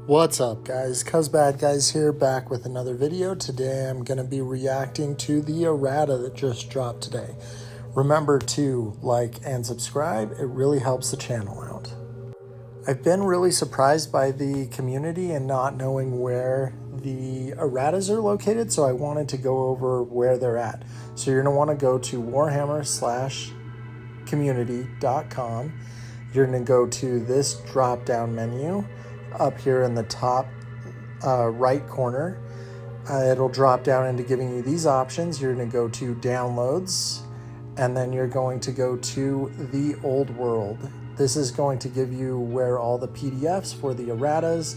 What's up, guys? CuzBadGuys here, back with another video. Today I'm going to be reacting to the errata that just dropped today. Remember to like and subscribe, it really helps the channel out. I've been really surprised by the community and not knowing where the erratas are located, so I wanted to go over where they're at. So you're going to want to go to warhammer/community.com. You're going to go to this drop down menu up here in the top right corner. It'll drop down into giving you these options. You're going to go to downloads, and then you're going to go to the Old World. This is going to give you where all the PDFs for the erratas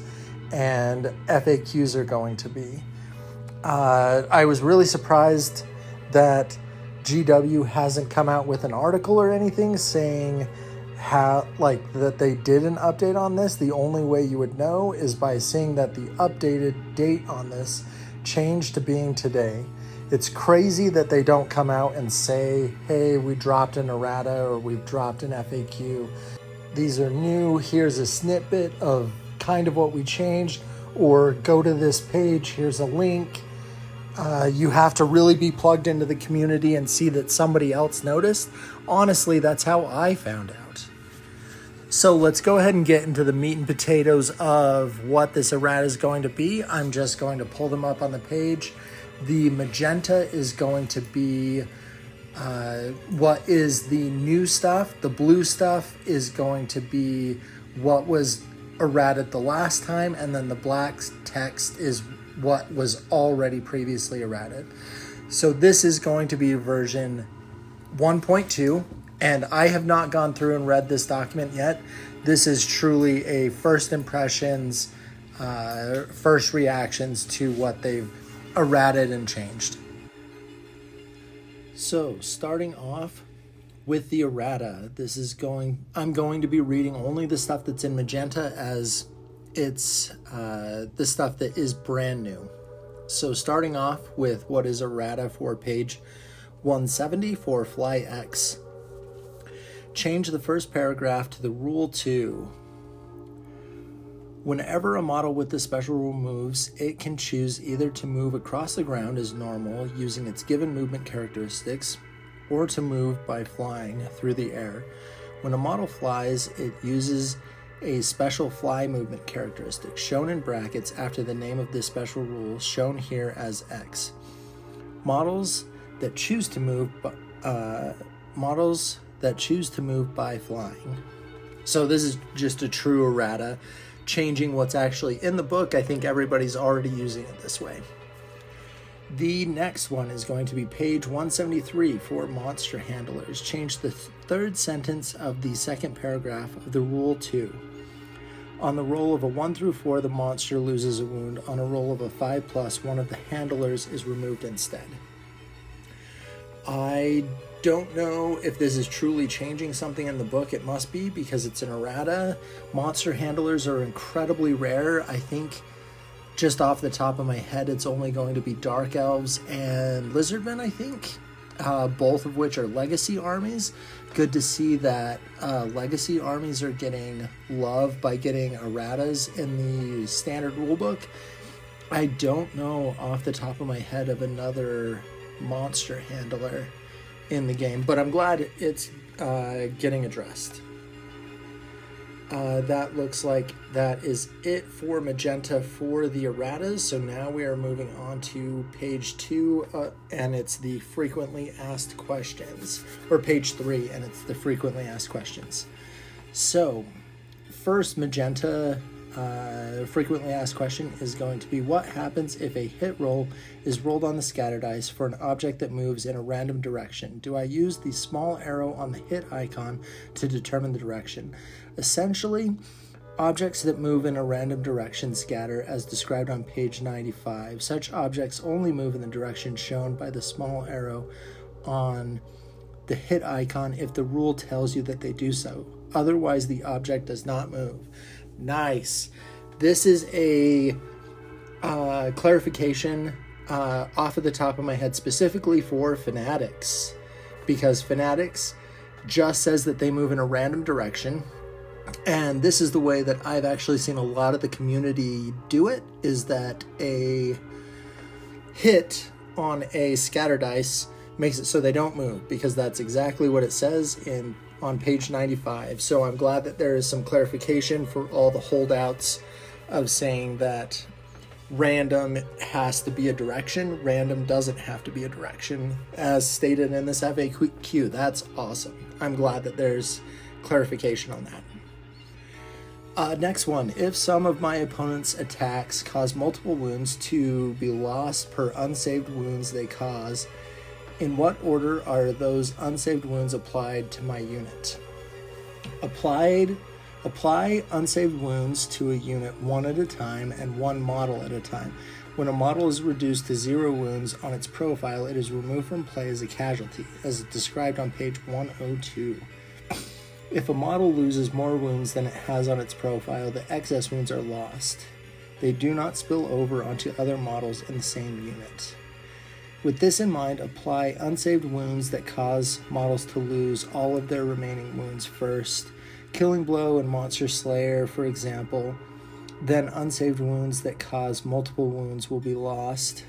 and FAQs are going to be. I was really surprised that GW hasn't come out with an article or anything saying that they did an update on this. The only way you would know is by seeing that the updated date on this changed to being today. It's crazy that they don't come out and say, hey, we dropped an errata or we've dropped an FAQ. These are new. Here's a snippet of kind of what we changed, or go to this page, here's a link. You have to really be plugged into the community and see that somebody else noticed. Honestly, that's how I found out. So let's go ahead and get into the meat and potatoes of what this errata is going to be. I'm just going to pull them up on the page. The magenta is going to be what is the new stuff. The blue stuff is going to be what was errated the last time, and then the black text is what was already previously errated. So this is going to be version 1.2. And I have not gone through and read this document yet. This is truly a first impressions, first reactions to what they've errated and changed. So starting off with the errata, I'm going to be reading only the stuff that's in magenta, as it's the stuff that is brand new. So starting off with what is errata for page 170 for Fly X. Change the first paragraph to the rule 2. Whenever a model with the special rule moves, it can choose either to move across the ground as normal using its given movement characteristics, or to move by flying through the air. When a model flies, it uses a special fly movement characteristic shown in brackets after the name of this special rule, shown here as X. Models that choose to move by flying. So this is just a true errata, changing what's actually in the book. I think everybody's already using it this way. The next one is going to be page 173 for monster handlers. Change the third sentence of the second paragraph of the rule 2. On the roll of a 1 through 4, the monster loses a wound. On a roll of a 5+, one of the handlers is removed instead. I don't know if this is truly changing something in the book. It must be, because it's an errata. Monster handlers are incredibly rare. I think, just off the top of my head, it's only going to be Dark Elves and Lizardmen, I think. Both of which are legacy armies. Good to see that legacy armies are getting love by getting erratas in the standard rulebook. I don't know off the top of my head of another monster handler in the game, but I'm glad it's getting addressed. That looks like that is it for magenta for the erratas. So now we are moving on to page 2, and it's the frequently asked questions, or page 3, and it's the frequently asked questions. So first magenta frequently asked question is going to be, what happens if a hit roll is rolled on the scatter dice for an object that moves in a random direction? Do I use the small arrow on the hit icon to determine the direction? Essentially, objects that move in a random direction scatter as described on page 95. Such objects only move in the direction shown by the small arrow on the hit icon if the rule tells you that they do so. Otherwise, the object does not move. Nice. This is a clarification off of the top of my head specifically for fanatics, because fanatics just says that they move in a random direction. And this is the way that I've actually seen a lot of the community do it, is that a hit on a scatter dice makes it so they don't move, because that's exactly what it says on page 95. So I'm glad that there is some clarification for all the holdouts of saying that random has to be a direction. Random doesn't have to be a direction, as stated in this FAQ. That's awesome. I'm glad that there's clarification on that. Next one. If some of my opponent's attacks cause multiple wounds to be lost per unsaved wounds they cause, in what order are those unsaved wounds applied to my unit? Apply unsaved wounds to a unit one at a time and one model at a time. When a model is reduced to 0 wounds on its profile, it is removed from play as a casualty, as described on page 102. If a model loses more wounds than it has on its profile, the excess wounds are lost. They do not spill over onto other models in the same unit. With this in mind, apply unsaved wounds that cause models to lose all of their remaining wounds first. Killing Blow and Monster Slayer, for example. Then unsaved wounds that cause multiple wounds will be lost.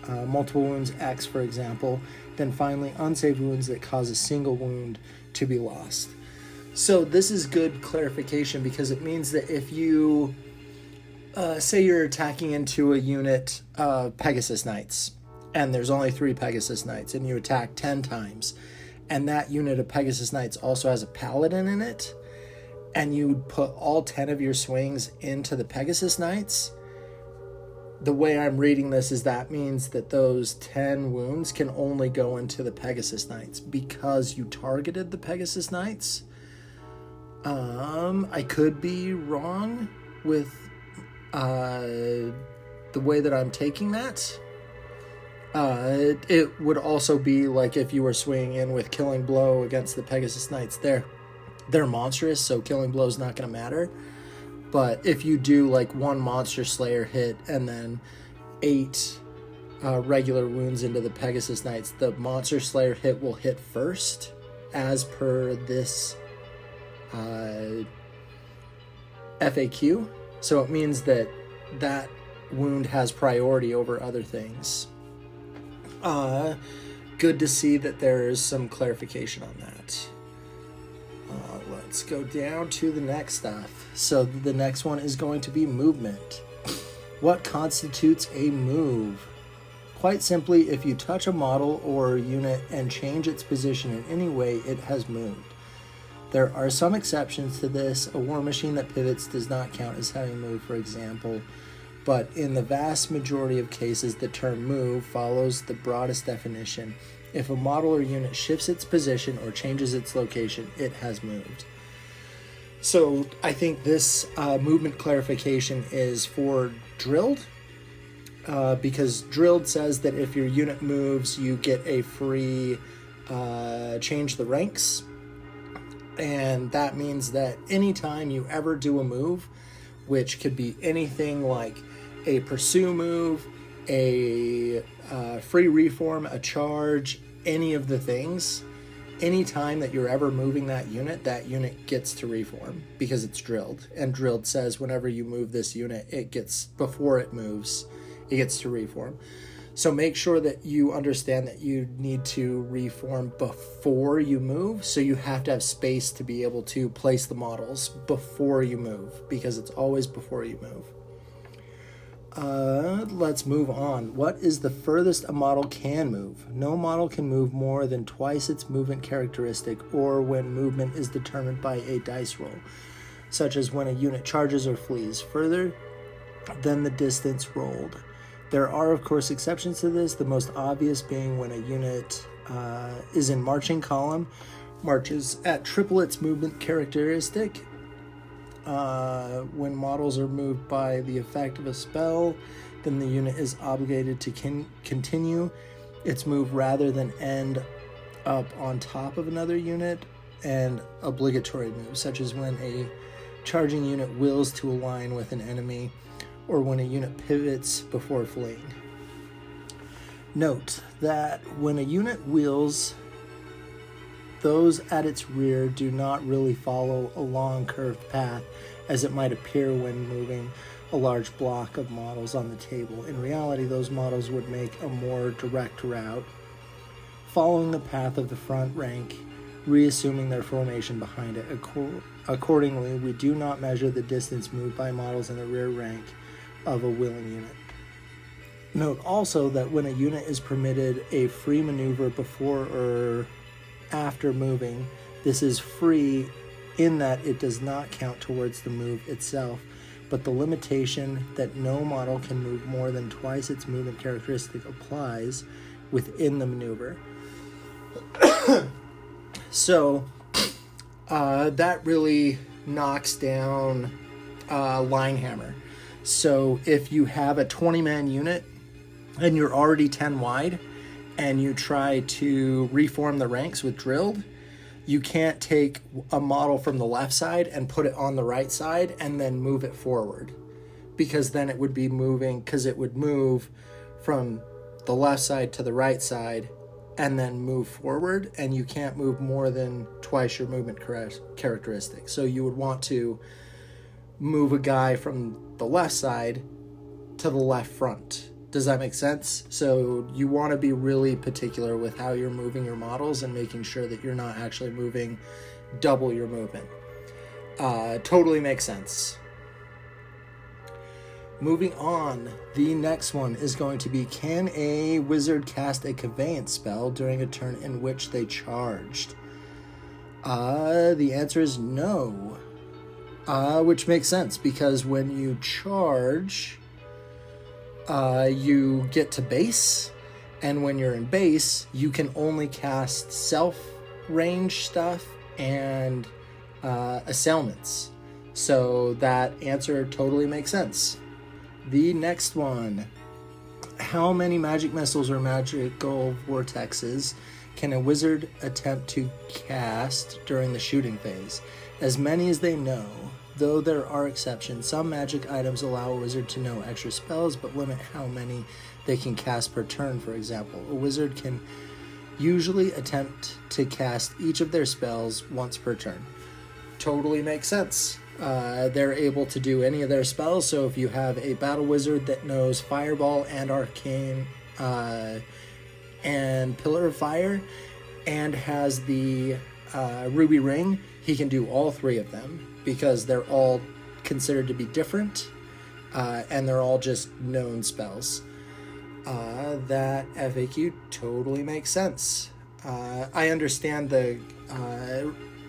Multiple wounds X, for example. Then finally, unsaved wounds that cause a single wound to be lost. So this is good clarification, because it means that if you say you're attacking into a unit of Pegasus Knights, and there's only 3 Pegasus Knights, and you attack 10 times, and that unit of Pegasus Knights also has a Paladin in it, and you put all 10 of your swings into the Pegasus Knights, the way I'm reading this is that means that those 10 wounds can only go into the Pegasus Knights because you targeted the Pegasus Knights. I could be wrong with the way that I'm taking that. It would also be like if you were swinging in with Killing Blow against the Pegasus Knights. They're monstrous, so Killing Blow's not going to matter. But if you do like 1 Monster Slayer hit and then 8 regular wounds into the Pegasus Knights, the Monster Slayer hit will hit first, as per this FAQ. So it means that that wound has priority over other things. Good to see that there is some clarification on that. Let's go down to the next stuff. So the next one is going to be movement. What constitutes a move? Quite simply, if you touch a model or unit and change its position in any way, it has moved. There are some exceptions to this. A war machine that pivots does not count as having moved, for example. But in the vast majority of cases, the term move follows the broadest definition. If a model or unit shifts its position or changes its location, it has moved. So I think this movement clarification is for drilled, because drilled says that if your unit moves, you get a free change the ranks. And that means that anytime you ever do a move, which could be anything like a pursue move, a free reform, a charge, any of the things, anytime that you're ever moving that unit gets to reform because it's drilled. And drilled says whenever you move this unit, before it moves, it gets to reform. So make sure that you understand that you need to reform before you move. So you have to have space to be able to place the models before you move, because it's always before you move. Let's move on. What is the furthest a model can move? No model can move more than twice its movement characteristic, or when movement is determined by a dice roll, such as when a unit charges or flees further than the distance rolled. There are, of course, exceptions to this, the most obvious being when a unit is in marching column, marches at triple its movement characteristic. When models are moved by the effect of a spell, then the unit is obligated to continue its move rather than end up on top of another unit, and obligatory moves, such as when a charging unit wills to align with an enemy, or when a unit pivots before fleeing. Note that when a unit wheels, those at its rear do not really follow a long curved path as it might appear when moving a large block of models on the table. In reality, those models would make a more direct route, following the path of the front rank, reassuming their formation behind it. Accordingly, we do not measure the distance moved by models in the rear rank of a wheeling unit. Note also that when a unit is permitted a free maneuver before or after moving, this is free in that it does not count towards the move itself, but the limitation that no model can move more than twice its movement characteristic applies within the maneuver. So that really knocks down Linehammer. So if you have a 20-man unit and you're already 10 wide and you try to reform the ranks with drilled, you can't take a model from the left side and put it on the right side and then move it forward, because then it would be moving, because it would move from the left side to the right side and then move forward, and you can't move more than twice your movement characteristic. So you would want to move a guy from the left side to the left front. Does that make sense? So you want to be really particular with how you're moving your models and making sure that you're not actually moving double your movement. Totally makes sense. Moving on, the next one is going to be, can a wizard cast a conveyance spell during a turn in which they charged? The answer is no. Which makes sense, because when you charge, you get to base, and when you're in base, you can only cast self-range stuff and assailments. So that answer totally makes sense. The next one, how many magic missiles or magical vortexes can a wizard attempt to cast during the shooting phase? As many as they know, though there are exceptions. Some magic items allow a wizard to know extra spells, but limit how many they can cast per turn, for example. A wizard can usually attempt to cast each of their spells once per turn. Totally makes sense. They're able to do any of their spells, so if you have a battle wizard that knows Fireball and Arcane and Pillar of Fire and has the Ruby Ring, he can do all three of them because they're all considered to be different and they're all just known spells. That FAQ totally makes sense. I understand the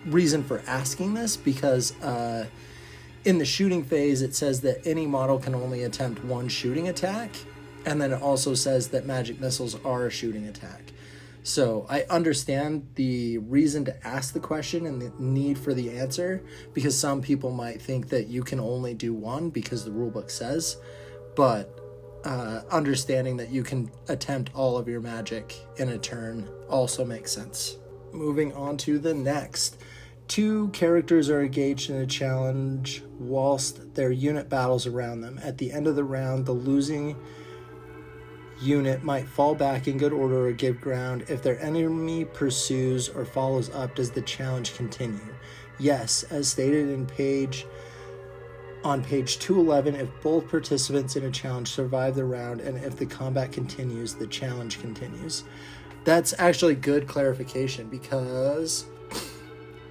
reason for asking this because in the shooting phase it says that any model can only attempt one shooting attack, and then it also says that magic missiles are a shooting attack. So I understand the reason to ask the question and the need for the answer, because some people might think that you can only do one because the rulebook says, but understanding that you can attempt all of your magic in a turn also makes sense. Moving on to the next. 2 characters are engaged in a challenge whilst their unit battles around them. At the end of the round, the losing unit might fall back in good order or give ground. If their enemy pursues or follows up, does the challenge continue? Yes, as stated on page 211, if both participants in a challenge survive the round and if the combat continues, the challenge continues. That's actually good clarification, because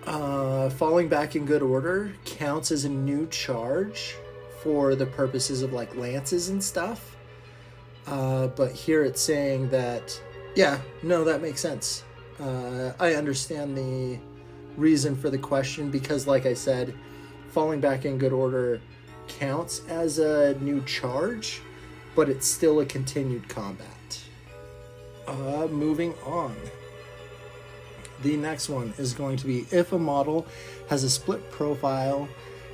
falling back in good order counts as a new charge for the purposes of like lances and stuff. But here it's saying that, yeah, no, that makes sense. I understand the reason for the question, because like I said, falling back in good order counts as a new charge, but it's still a continued combat. Moving on. The next one is going to be, if a model has a split profile,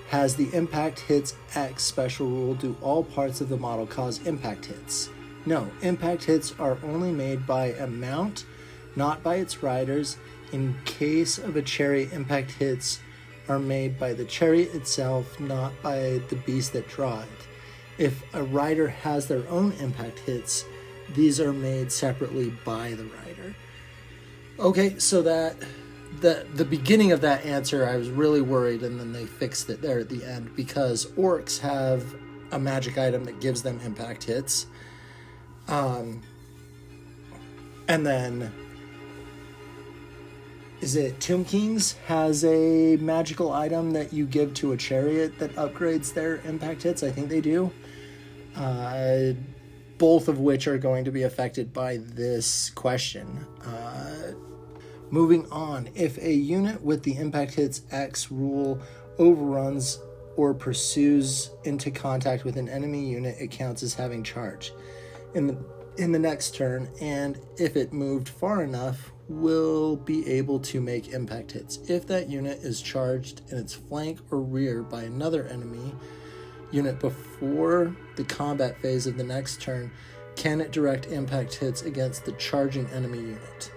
has the impact hits X special rule, do all parts of the model cause impact hits? No, impact hits are only made by a mount, not by its riders. In case of a chariot, impact hits are made by the chariot itself, not by the beast that draw it. If a rider has their own impact hits, these are made separately by the rider. Okay, so that the beginning of that answer, I was really worried, and then they fixed it there at the end, because orcs have a magic item that gives them impact hits. And then, is it Tomb Kings has a magical item that you give to a chariot that upgrades their impact hits? I think they do. Both of which are going to be affected by this question. Moving on, if a unit with the impact hits X rule overruns or pursues into contact with an enemy unit, it counts as having charge in the next turn, and if it moved far enough, will be able to make impact hits. If that unit is charged in its flank or rear by another enemy unit before the combat phase of the next turn, can it direct impact hits against the charging enemy unit?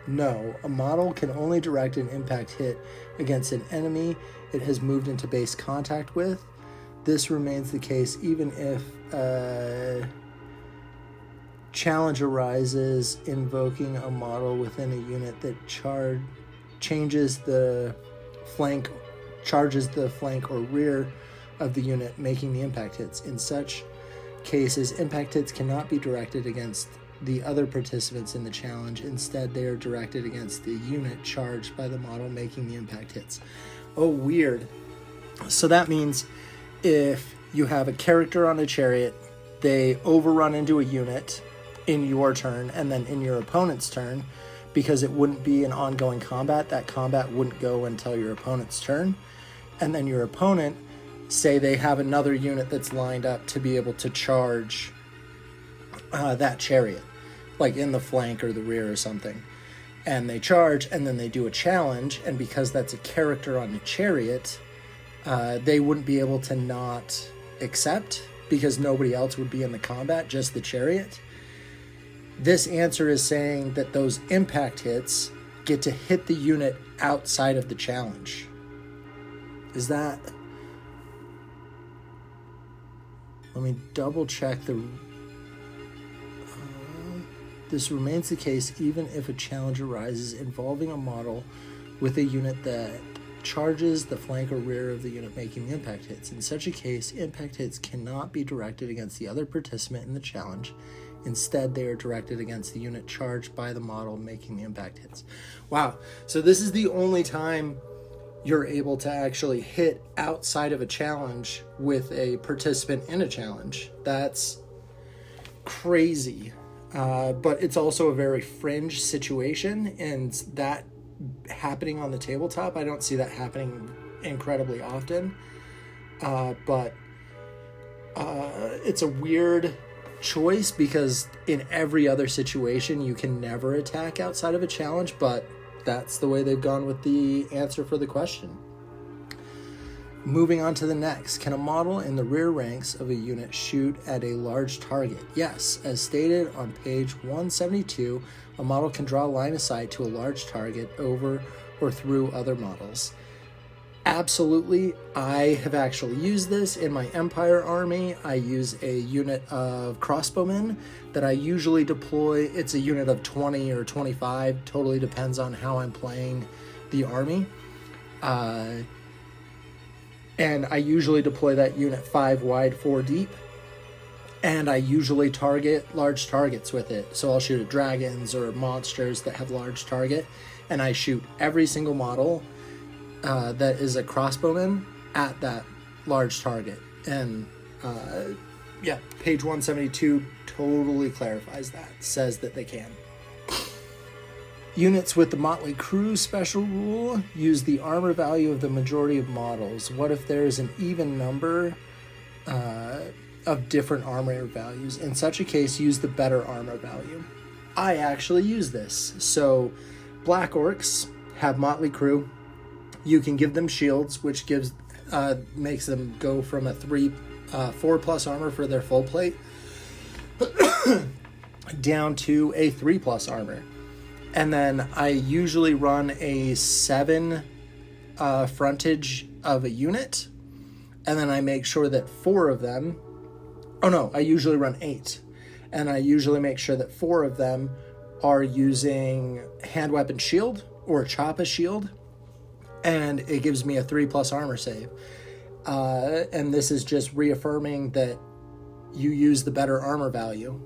No, a model can only direct an impact hit against an enemy it has moved into base contact with. This remains the case even if a challenge arises invoking a model within a unit that charges the flank or rear of the unit making the impact hits. In such cases, impact hits cannot be directed against the other participants in the challenge. Instead, they are directed against the unit charged by the model making the impact hits. Oh, weird. So that means if you have a character on a chariot, they overrun into a unit in your turn, and then in your opponent's turn, because it wouldn't be an ongoing combat, that combat wouldn't go until your opponent's turn. And then your opponent, say they have another unit that's lined up to be able to charge that chariot, like in the flank or the rear or something, and they charge, and then they do a challenge, and because that's a character on the chariot, they wouldn't be able to not accept, because nobody else would be in the combat, just the chariot. This answer is saying that those impact hits get to hit the unit outside of the challenge. Is that... Let me double check the... This remains the case even if a challenge arises involving a model with a unit that charges the flank or rear of the unit making the impact hits. In such a case, impact hits cannot be directed against the other participant in the challenge. Instead, they are directed against the unit charged by the model making the impact hits. Wow. So this is the only time you're able to actually hit outside of a challenge with a participant in a challenge. That's crazy. But it's also a very fringe situation, and that happening on the tabletop, I don't see that happening incredibly often. But it's a weird choice, because in every other situation you can never attack outside of a challenge, but that's the way they've gone with the answer for the question. Moving on to the next. Can a model in the rear ranks of a unit shoot at a large target? Yes. As stated on page 172, a model can draw line of sight to a large target over or through other models. Absolutely. I have actually used this in my Empire army. I use a unit of crossbowmen that I usually deploy. It's a unit of 20 or 25, totally depends on how I'm playing the army. And I usually deploy that unit 5 wide, 4 deep. And I usually target large targets with it. So I'll shoot at dragons or monsters that have large target. And I shoot every single model that is a crossbowman at that large target. And yeah, page 172 totally clarifies that. Says that they can. Units with the Motley Crew special rule use the armor value of the majority of models. What if there is an even number of different armor values? In such a case, use the better armor value. I actually use this. So Black Orcs have Motley Crew. You can give them shields, which makes them go from a 4 plus armor for their full plate down to a 3 plus armor. And then I usually run a 7 frontage of a unit. And then I make sure that 4 of them... Oh no, I usually run 8. And I usually make sure that 4 of them are using hand weapon shield. or chop a shield, and it gives me a 3+ armor save. And this is just reaffirming that you use the better armor value.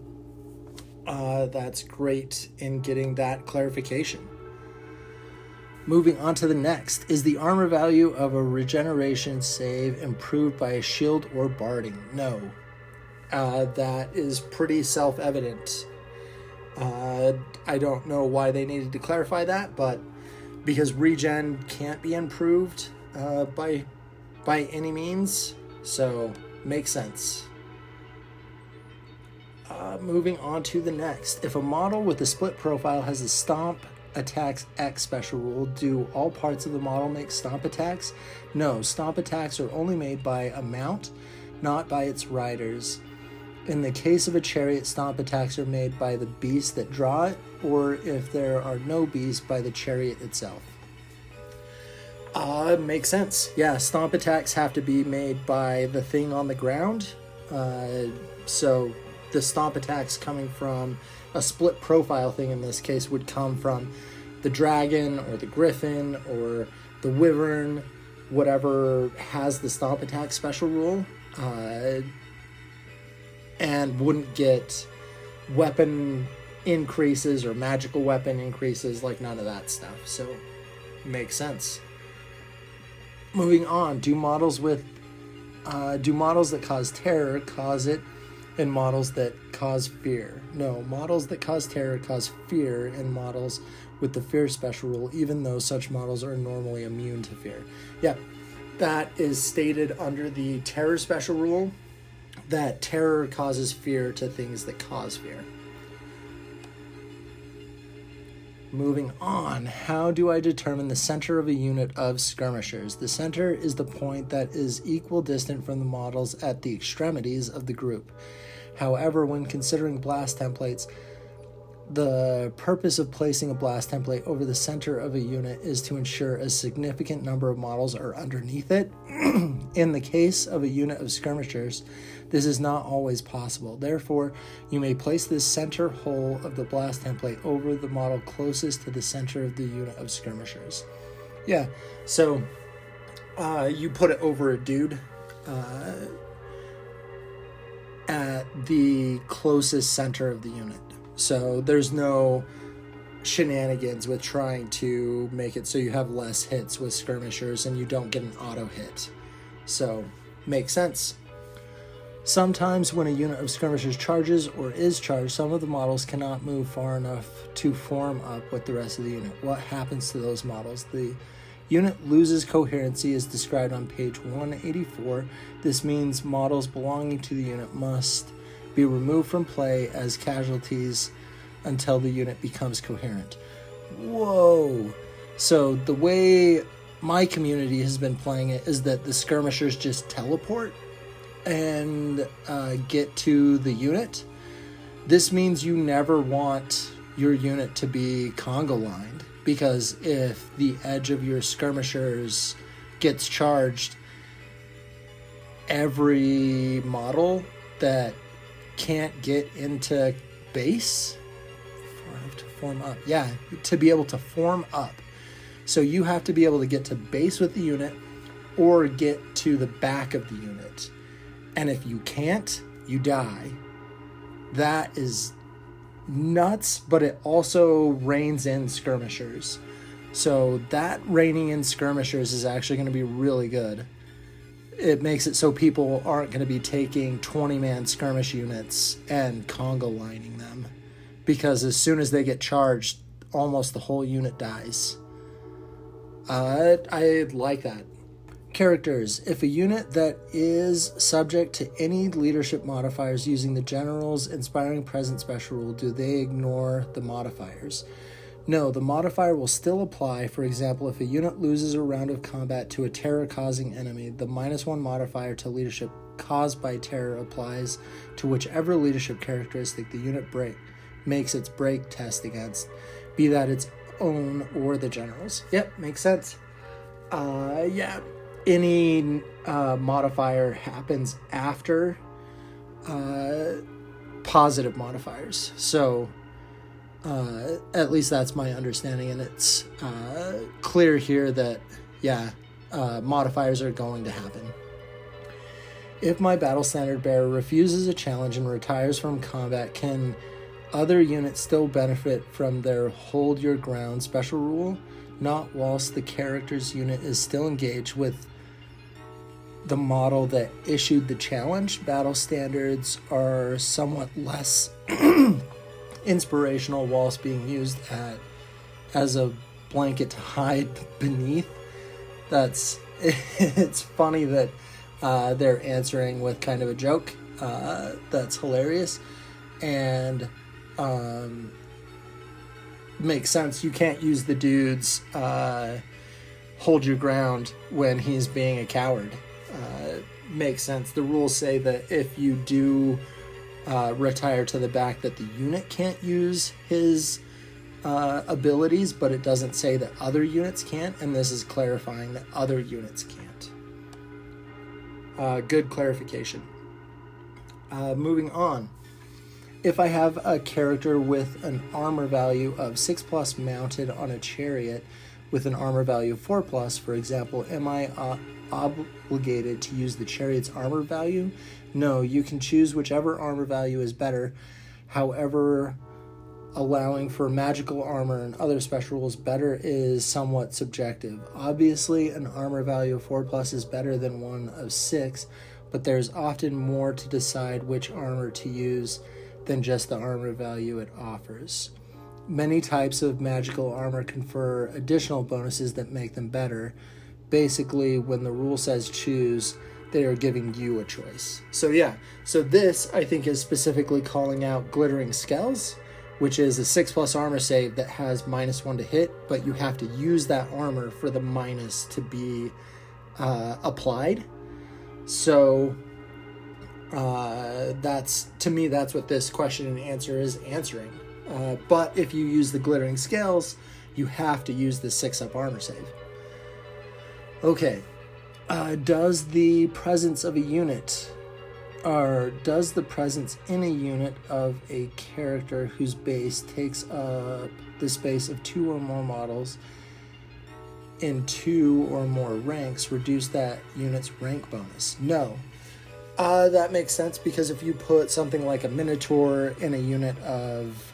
That's great in getting that clarification. Moving on to the next. Is the armor value of a regeneration save improved by a shield or barding? No. That is pretty self-evident. I don't know why they needed to clarify that, but because regen can't be improved by any means, so makes sense. Moving on to the next. If a model with a split profile has a stomp attacks X special rule, do all parts of the model make stomp attacks? No, stomp attacks are only made by a mount, not by its riders. In the case of a chariot, stomp attacks are made by the beast that draw it, or if there are no beasts, by the chariot itself. Makes sense. Yeah, stomp attacks have to be made by the thing on the ground. So the stomp attacks coming from a split profile thing in this case would come from the dragon or the griffin or the wyvern, whatever has the stomp attack special rule, and wouldn't get weapon increases or magical weapon increases, like none of that stuff. So makes sense. Moving on, do models that cause terror cause it in models that cause fear? No, models that cause terror cause fear in models with the fear special rule, even though such models are normally immune to fear. Yeah, that is stated under the terror special rule, that terror causes fear to things that cause fear. Moving on, how do I determine the center of a unit of skirmishers? The center is the point that is equidistant from the models at the extremities of the group. However, when considering blast templates, the purpose of placing a blast template over the center of a unit is to ensure a significant number of models are underneath it. In the case of a unit of skirmishers, this is not always possible. Therefore, you may place the center hole of the blast template over the model closest to the center of the unit of skirmishers. Yeah, so you put it over a dude at the closest center of the unit. So there's no shenanigans with trying to make it so you have less hits with skirmishers and you don't get an auto hit. So makes sense. Sometimes when a unit of skirmishers charges or is charged, some of the models cannot move far enough to form up with the rest of the unit. What happens to those models? The unit loses coherency as described on page 184. This means models belonging to the unit must be removed from play as casualties until the unit becomes coherent. Whoa. So the way my community has been playing it is that the skirmishers just teleport and get to the unit. This means you never want your unit to be Congo lined, because if the edge of your skirmishers gets charged, every model that can't get into base to be able to form up. So you have to be able to get to base with the unit or get to the back of the unit. And if you can't, you die. That is nuts, but it also reins in skirmishers. So that reining in skirmishers is actually going to be really good. It makes it so people aren't going to be taking 20-man skirmish units and Congo lining them, because as soon as they get charged, almost the whole unit dies. I like that. Characters. If a unit that is subject to any leadership modifiers using the General's Inspiring Presence special rule, do they ignore the modifiers? No, the modifier will still apply. For example, if a unit loses a round of combat to a terror-causing enemy, the -1 modifier to leadership caused by terror applies to whichever leadership characteristic the unit makes its break test against, be that its own or the General's. Yep, makes sense. Any modifier happens after positive modifiers. So At least that's my understanding, and it's clear here that, yeah, modifiers are going to happen. If my battle standard bearer refuses a challenge and retires from combat, can other units still benefit from their hold your ground special rule? Not whilst the character's unit is still engaged with the model that issued the challenge. Battle standards are somewhat less inspirational whilst being used as a blanket to hide beneath. It's funny that they're answering with kind of a joke. That's hilarious, and makes sense. You can't use the dude's hold your ground when he's being a coward. Makes sense. The rules say that if you do retire to the back, that the unit can't use his abilities, but it doesn't say that other units can't, and this is clarifying that other units can't. Good clarification. Moving on. If I have a character with an armor value of 6+ mounted on a chariot with an armor value of 4+, for example, am I obligated to use the chariot's armor value? No, you can choose whichever armor value is better. However, allowing for magical armor and other special rules better is somewhat subjective. Obviously, an armor value of 4+ is better than one of 6, but there's often more to decide which armor to use than just the armor value it offers. Many types of magical armor confer additional bonuses that make them better. Basically, when the rule says choose, they are giving you a choice. So this I think is specifically calling out Glittering Scales, which is a 6+ armor save that has -1 to hit, but you have to use that armor for the minus to be applied. So that's what this question and answer is answering. But if you use the Glittering Scales, you have to use the 6+ armor save. Okay, does the presence in a unit of a character whose base takes up the space of 2 or more models in 2 or more ranks reduce that unit's rank bonus? No. That makes sense, because if you put something like a Minotaur in a unit of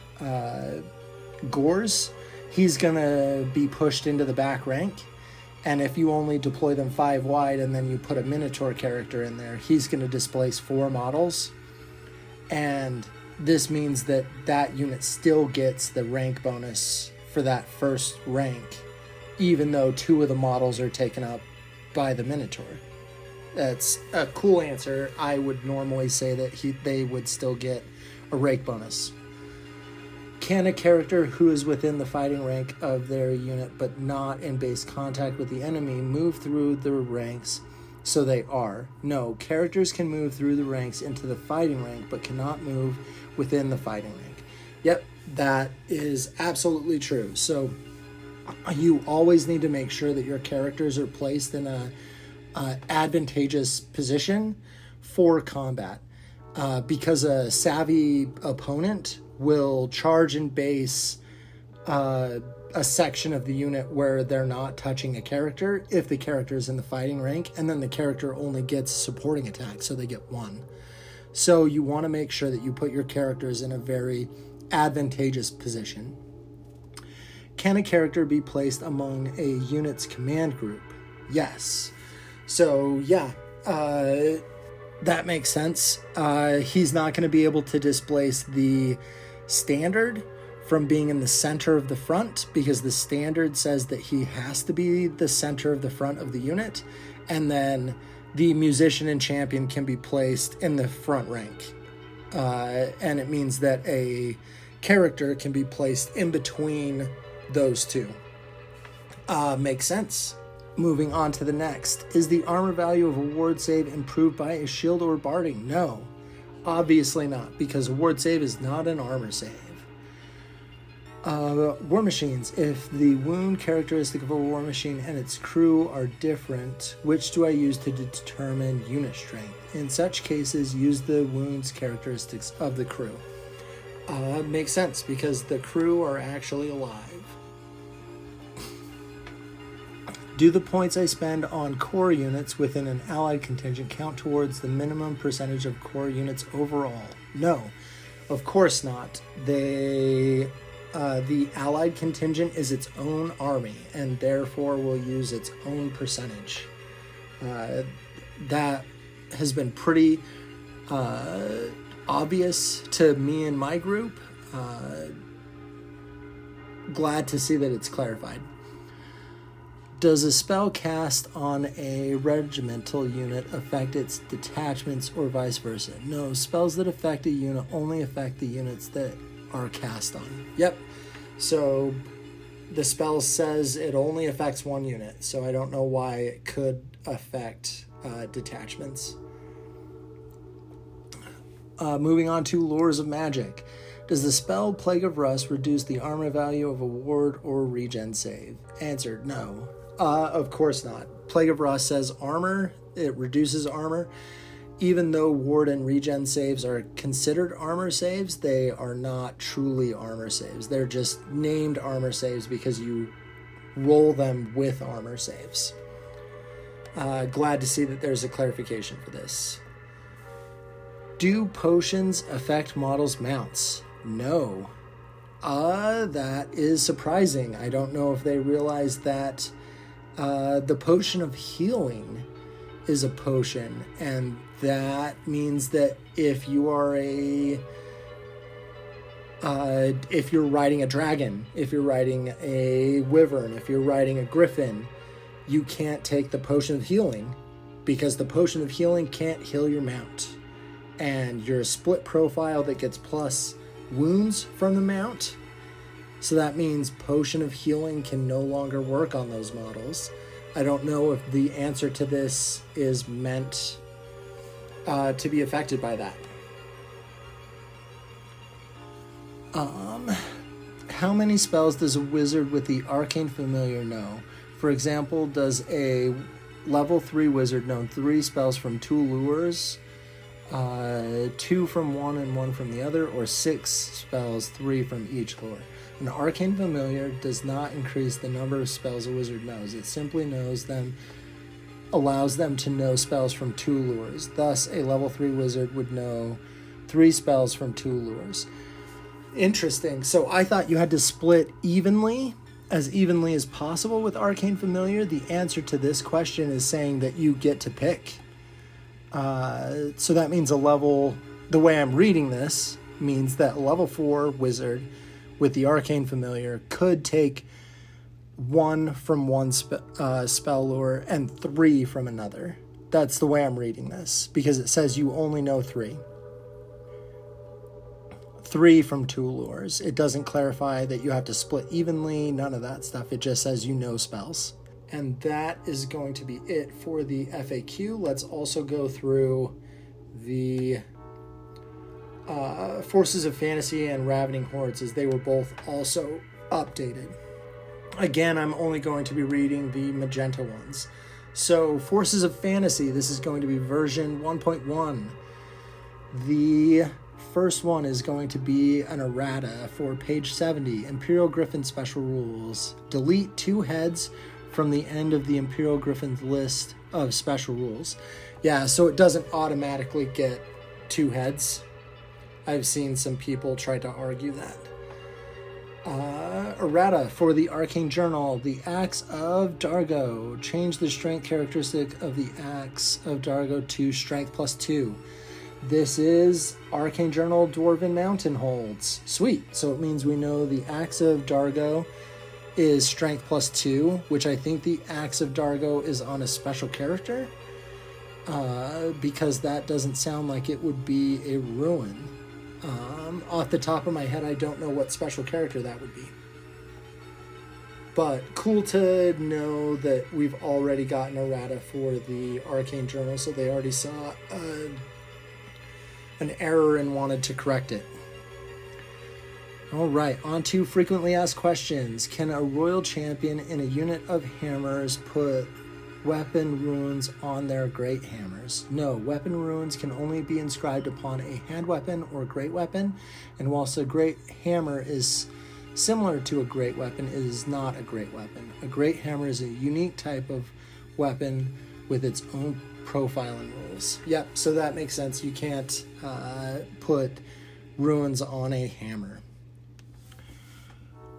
Gores, he's going to be pushed into the back rank. And if you only deploy them 5 wide and then you put a Minotaur character in there, he's going to displace 4 models. And this means that that unit still gets the rank bonus for that first rank, even though 2 of the models are taken up by the Minotaur. That's a cool answer. I would normally say that they would still get a rank bonus. Can a character who is within the fighting rank of their unit but not in base contact with the enemy move through the ranks so they are? No, characters can move through the ranks into the fighting rank but cannot move within the fighting rank. Yep, that is absolutely true. So you always need to make sure that your characters are placed in a advantageous position for combat, because a savvy opponent will charge and base a section of the unit where they're not touching a character if the character is in the fighting rank, and then the character only gets supporting attack, so they get 1. So you want to make sure that you put your characters in a very advantageous position. Can a character be placed among a unit's command group? Yes. So that makes sense. He's not going to be able to displace the standard from being in the center of the front, because the standard says that he has to be the center of the front of the unit, and then the musician and champion can be placed in the front rank, and it means that a character can be placed in between those two. Makes sense. Moving on to the next. Is the armor value of a ward save improved by a shield or barding? No, obviously not, because a ward save is not an armor save. War machines. If the wound characteristic of a war machine and its crew are different, which do I use to determine unit strength? In such cases, use the wounds characteristics of the crew. Makes sense, because the crew are actually alive. Do the points I spend on core units within an allied contingent count towards the minimum percentage of core units overall? No, of course not. The allied contingent is its own army, and therefore will use its own percentage. That has been pretty obvious to me and my group. Glad to see that it's clarified. Does a spell cast on a regimental unit affect its detachments or vice versa? No, spells that affect a unit only affect the units that are cast on. Yep. So the spell says it only affects one unit, so I don't know why it could affect detachments. Moving on to Lures of Magic. Does the spell Plague of Rust reduce the armor value of a ward or regen save? Answer, no. Of course not. Plague of Rust says armor. It reduces armor. Even though ward and regen saves are considered armor saves, they are not truly armor saves. They're just named armor saves because you roll them with armor saves. Glad to see that there's a clarification for this. Do potions affect models' mounts? No. That is surprising. I don't know if they realized that the potion of healing is a potion, and that means that if you are if you're riding a dragon, if you're riding a wyvern, if you're riding a griffin, you can't take the potion of healing because the potion of healing can't heal your mount. And you're a split profile that gets plus wounds from the mount. So that means potion of healing can no longer work on those models. I don't know if the answer to this is meant to be affected by that. How many spells does a wizard with the Arcane Familiar know? For example, does a level 3 wizard know 3 spells from 2 lures, 2 from one and 1 from the other, or 6 spells, 3 from each lure? An Arcane Familiar does not increase the number of spells a wizard knows. It simply allows them to know spells from 2 lures. Thus, a level 3 wizard would know 3 spells from 2 lures. Interesting. So I thought you had to split evenly as possible with Arcane Familiar. The answer to this question is saying that you get to pick. So that means the way I'm reading this means that a level 4 wizard with the Arcane Familiar could take 1 from one spell lure and 3 from another. That's the way I'm reading this, because it says you only know 3. 3 from 2 lures. It doesn't clarify that you have to split evenly, none of that stuff. It just says you know spells. And that is going to be it for the FAQ. Let's also go through the Forces of Fantasy and Ravening Hordes, as they were both also updated. Again, I'm only going to be reading the magenta ones. So, Forces of Fantasy, this is going to be version 1.1. The first one is going to be an errata for page 70, Imperial Griffin Special Rules. Delete 2 heads from the end of the Imperial Griffin's list of special rules. Yeah, so it doesn't automatically get 2 heads. I've seen some people try to argue that. Errata for the Arcane Journal, the Axe of Dargo. Change the strength characteristic of the Axe of Dargo to strength plus 2. This is Arcane Journal Dwarven Mountain Holds. Sweet. So it means we know the Axe of Dargo is strength plus 2, which I think the Axe of Dargo is on a special character, because that doesn't sound like it would be a ruin. Off the top of my head, I don't know what special character that would be. But cool to know that we've already gotten errata for the Arcane Journal, so they already saw an error and wanted to correct it. All right, on to frequently asked questions. Can a royal champion in a unit of hammers put weapon runes on their great hammers. No, weapon runes can only be inscribed upon a hand weapon or great weapon, and whilst a great hammer is similar to a great weapon, it is not a great weapon. A great hammer is a unique type of weapon with its own profile and rules. Yep, so that makes sense. You can't put runes on a hammer.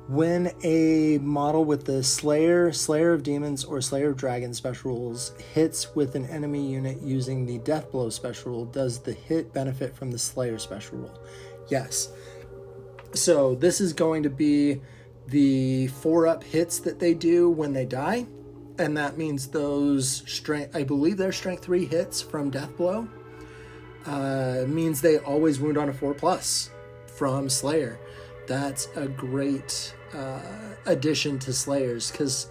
When a model with the Slayer of Demons, or Slayer of Dragons special rules hits with an enemy unit using the Death Blow special rule, does the hit benefit from the Slayer special rule? Yes. So this is going to be the 4-up hits that they do when they die, and that means those strength, I believe they're strength 3 hits from Death Blow, means they always wound on a 4+ from Slayer. That's a great addition to Slayers, because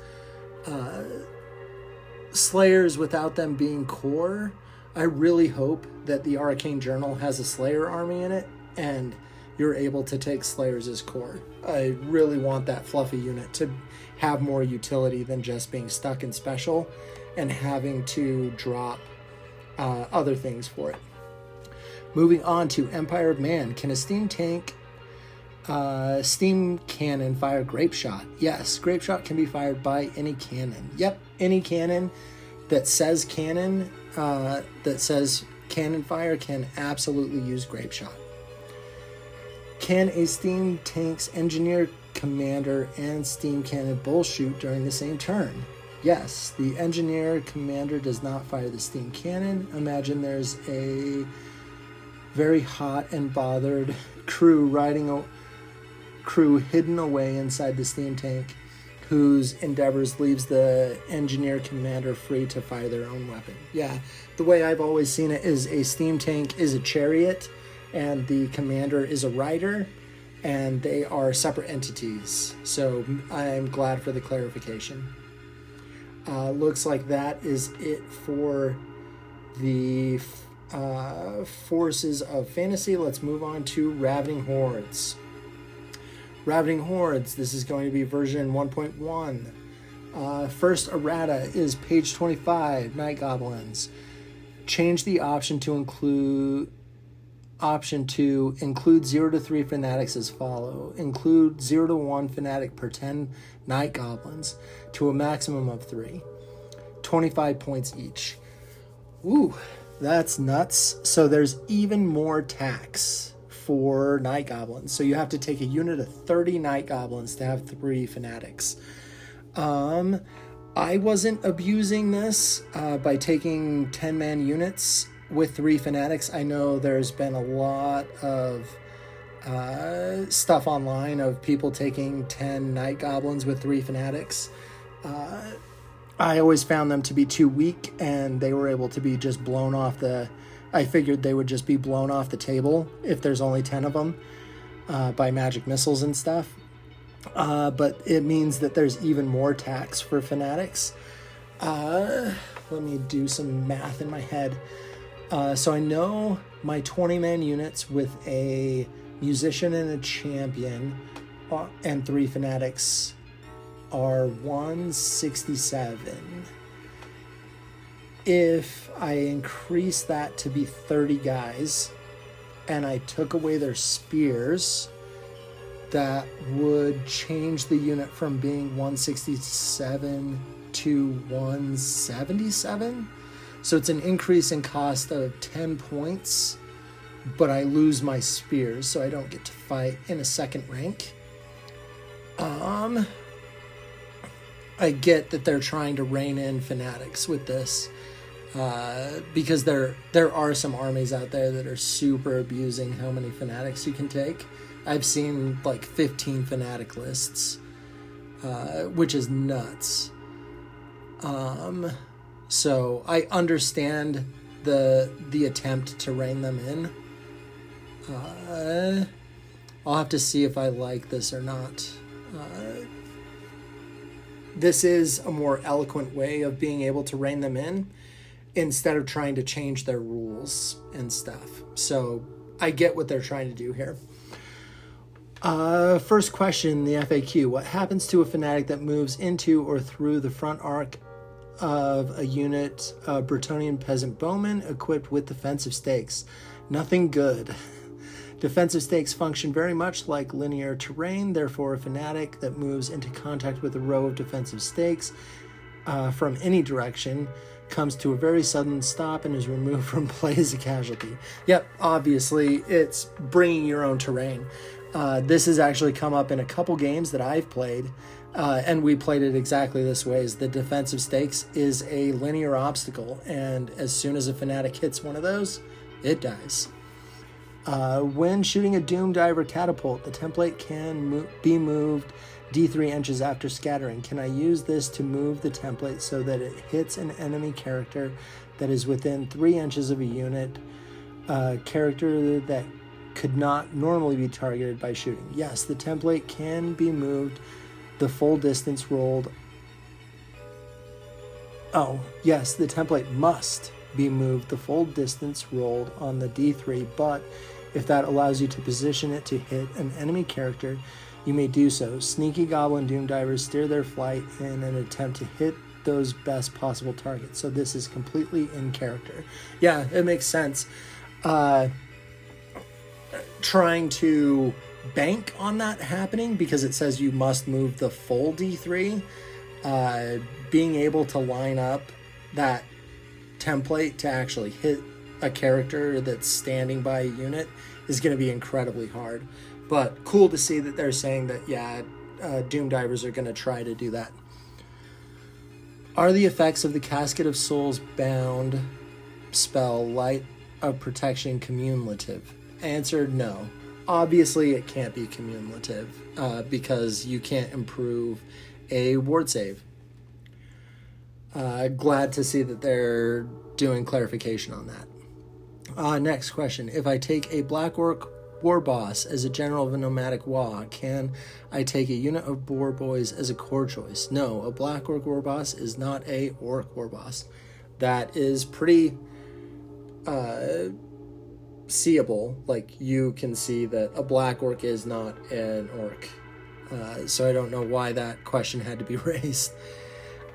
Slayers, without them being core, I really hope that the Arcane Journal has a Slayer army in it, and you're able to take Slayers as core. I really want that fluffy unit to have more utility than just being stuck in special and having to drop other things for it. Moving on to Empire of Man. Can a steam cannon fire grape shot? Yes, grape shot can be fired by any cannon. Yep, any cannon that says cannon, that says cannon fire can absolutely use grape shot. Can a steam tank's engineer, commander, and steam cannon both shoot during the same turn? Yes, the engineer commander does not fire the steam cannon. Imagine there's a very hot and bothered crew hidden away inside the steam tank, whose endeavors leaves the engineer commander free to fire their own weapon. Yeah, the way I've always seen it is a steam tank is a chariot and the commander is a rider, and they are separate entities. So I'm glad for the clarification. Looks like that is it for the forces of fantasy. Let's move on to Ravening Hordes. Ravening Hordes, this is going to be version 1.1. First errata is page 25, Night Goblins. Change the option to include 0 to 3 fanatics as follow. Include 0 to 1 fanatic per 10 Night Goblins to a maximum of 3. 25 points each. Ooh, that's nuts. So there's even more tax for Night Goblins. So you have to take a unit of 30 Night Goblins to have 3 fanatics. I wasn't abusing this by taking 10-man units with 3 fanatics. I know there's been a lot of stuff online of people taking 10 Night Goblins with 3 fanatics. I always found them to be too weak, and they were able to be just blown off the... I figured they would just be blown off the table if there's only 10 of them by magic missiles and stuff. But it means that there's even more tax for fanatics. Let me do some math in my head. So I know my 20-man units with a musician and a champion and 3 fanatics are 167. If I increase that to be 30 guys and I took away their spears, that would change the unit from being 167 to 177. So it's an increase in cost of 10 points, but I lose my spears, so I don't get to fight in a second rank. I get that they're trying to rein in fanatics with this, because there are some armies out there that are super abusing how many fanatics you can take. I've seen like 15 fanatic lists, which is nuts. So I understand the attempt to rein them in. I'll have to see if I like this or not. This is a more eloquent way of being able to rein them in instead of trying to change their rules and stuff. So I get what they're trying to do here. First question, the FAQ. What happens to a fanatic that moves into or through the front arc of a unit of Bretonnian peasant bowmen equipped with defensive stakes. Nothing good. Defensive stakes function very much like linear terrain, therefore a fanatic that moves into contact with a row of defensive stakes from any direction comes to a very sudden stop and is removed from play as a casualty. Yep, obviously it's bringing your own terrain. This has actually come up in a couple games that I've played, and we played it exactly this way. Is the defensive stakes is a linear obstacle, and as soon as a fanatic hits one of those, it dies. When shooting a Doom Diver catapult, the template can be moved d3 inches after scattering. Can I use this to move the template so that it hits an enemy character that is within 3 inches of a unit, character that could not normally be targeted by shooting? Yes, the template can be moved the full distance rolled. Oh, yes, the template must be moved the full distance rolled on the d3, but if that allows you to position it to hit an enemy character, you may do so. Sneaky Goblin Doom Divers steer their flight in an attempt to hit those best possible targets. So this is completely in character. Yeah, it makes sense. Trying to bank on that happening because it says you must move the full d3. Being able to line up that template to actually hit a character that's standing by a unit is going to be incredibly hard. But cool to see that they're saying that, yeah, Doom Divers are going to try to do that. Are the effects of the Casket of Souls bound spell Light of Protection cumulative? Answer, no. Obviously, it can't be cumulative because you can't improve a ward save. Glad to see that they're doing clarification on that. Next question. If I take a Black Orc War Boss as a general of a nomadic Wa, can I take a unit of Boar Boys as a core choice? No, a Black Orc War Boss is not a Orc War Boss. That is pretty seeable. Like, you can see that a Black Orc is not an Orc. So I don't know why that question had to be raised.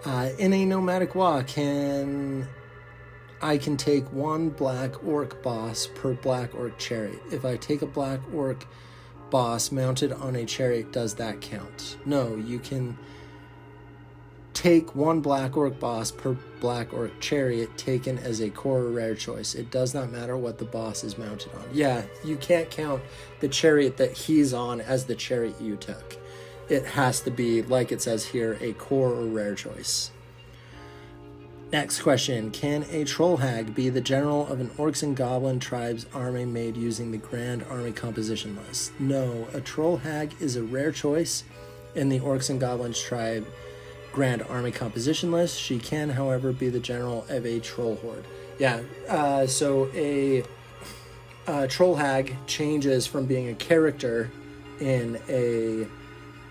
In a nomadic Wa, I can take one Black Orc boss per Black Orc chariot. If I take a Black Orc boss mounted on a chariot, does that count? No, you can take one Black Orc boss per Black Orc chariot taken as a core or rare choice. It does not matter what the boss is mounted on. Yeah, you can't count the chariot that he's on as the chariot you took. It has to be, like it says here, a core or rare choice. Next question. Can a Troll Hag be the general of an Orcs and Goblin tribes army made using the Grand Army composition list? No, a Troll Hag is a rare choice in the Orcs and Goblins tribe Grand Army composition list. She can, however, be the general of a Troll Horde. Yeah, so a Troll Hag changes from being a character in a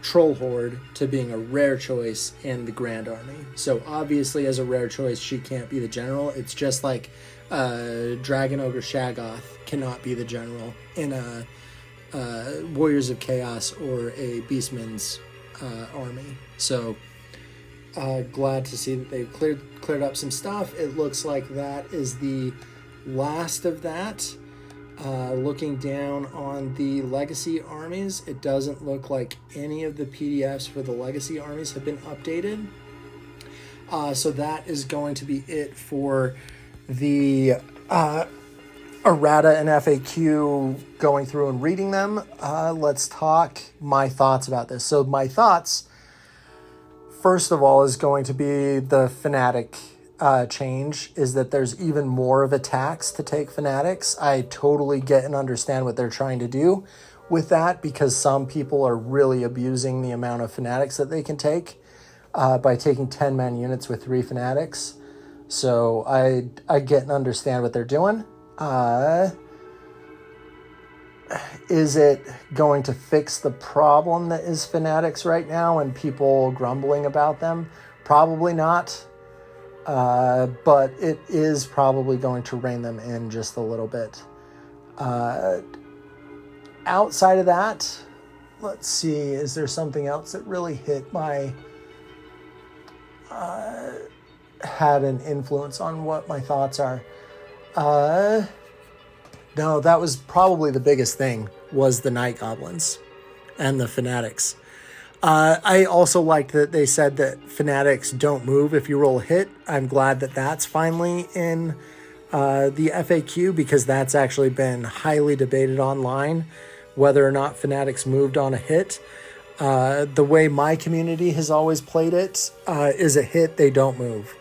Troll Horde to being a rare choice in the Grand Army. So obviously as a rare choice she can't be the general. It's just like Dragon Ogre Shaggoth cannot be the general in a Warriors of Chaos or a Beastman's army. So glad to see that they've cleared up some stuff. It looks like that is the last of that. Looking down on the legacy armies, it doesn't look like any of the PDFs for the legacy armies have been updated. So that is going to be it for the errata and FAQ, going through and reading them. Let's talk my thoughts about this. So my thoughts, first of all, is going to be the Fanatic change, is that there's even more of a tax to take Fanatics. I totally get and understand what they're trying to do with that, because some people are really abusing the amount of Fanatics that they can take by taking 10-man units with 3 Fanatics. So I get and understand what they're doing. Is it going to fix the problem that is Fanatics right now and people grumbling about them? Probably not. But it is probably going to rein them in just a little bit. Outside of that, let's see, is there something else that really hit my had an influence on what my thoughts are. No, that was probably the biggest thing, was the Night Goblins and the Fanatics. I also liked that they said that Fanatics don't move if you roll a hit. I'm glad that that's finally in the FAQ, because that's actually been highly debated online, whether or not Fanatics moved on a hit. The way my community has always played it is a hit, they don't move.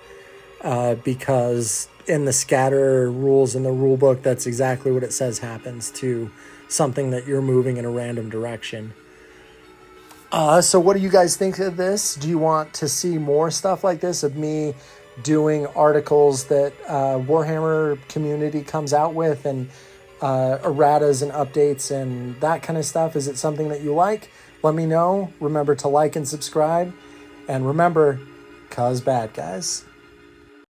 Because in the scatter rules in the rule book, that's exactly what it says happens to something that you're moving in a random direction. So what do you guys think of this? Do you want to see more stuff like this of me doing articles that Warhammer community comes out with, and erratas and updates and that kind of stuff? Is it something that you like? Let me know. Remember to like and subscribe. And remember, 'cause bad guys.